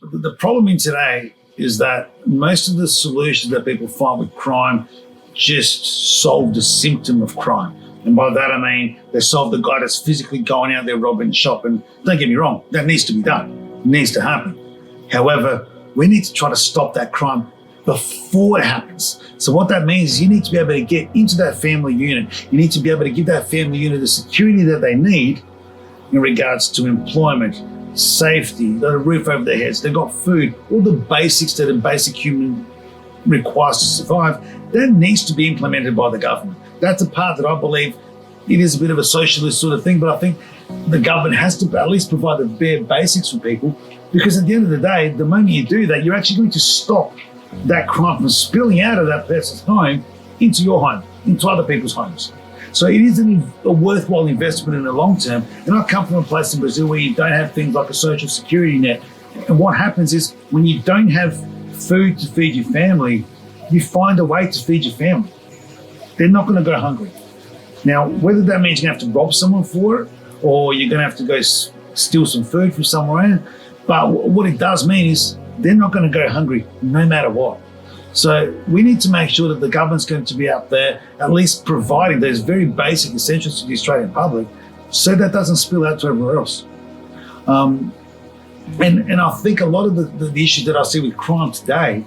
The problem in today is that most of the solutions that people find with crime just solve the symptom of crime. And by that, I mean, they solve the guy that's physically going out there robbing shop. And don't get me wrong, that needs to be done. It needs to happen. However, we need to try to stop that crime before it happens. So what that means is you need to be able to get into that family unit. You need to be able to give that family unit the security that they need in regards to employment, safety, they've got a roof over their heads, they've got food, all the basics that a basic human requires to survive. That needs to be implemented by the government. That's a part that I believe it is a bit of a socialist sort of thing, but I think the government has to at least provide the bare basics for people, because at the end of the day, the moment you do that, you're actually going to stop that crime from spilling out of that person's home into your home, into other people's homes. So it is a worthwhile investment in the long term. And I come from a place in Brazil where you don't have things like a social security net. And what happens is when you don't have food to feed your family, you find a way to feed your family. They're not going to go hungry. Now, whether that means you're going to have to rob someone for it or you're going to have to go steal some food from somewhere, but what it does mean is they're not going to go hungry no matter what. So we need to make sure that the government's going to be out there at least providing those very basic essentials to the Australian public so that doesn't spill out to everywhere else. And I think a lot of the issues that I see with crime today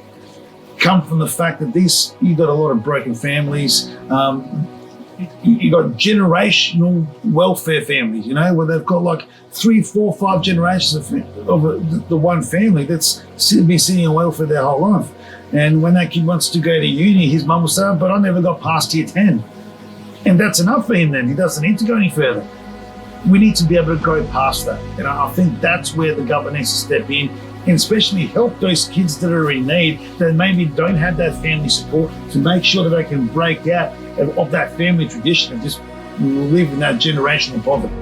come from the fact that you've got a lot of broken families. You've got generational welfare families, where they've got like 3, 4, 5 generations of the one family that's been sitting on welfare their whole life. And when that kid wants to go to uni, his mum will say, but I never got past year 10. And that's enough for him then. He doesn't need to go any further. We need to be able to grow past that. And I think that's where the government needs to step in and especially help those kids that are in need, that maybe don't have that family support, to make sure that they can break out of that family tradition and just live in that generational poverty.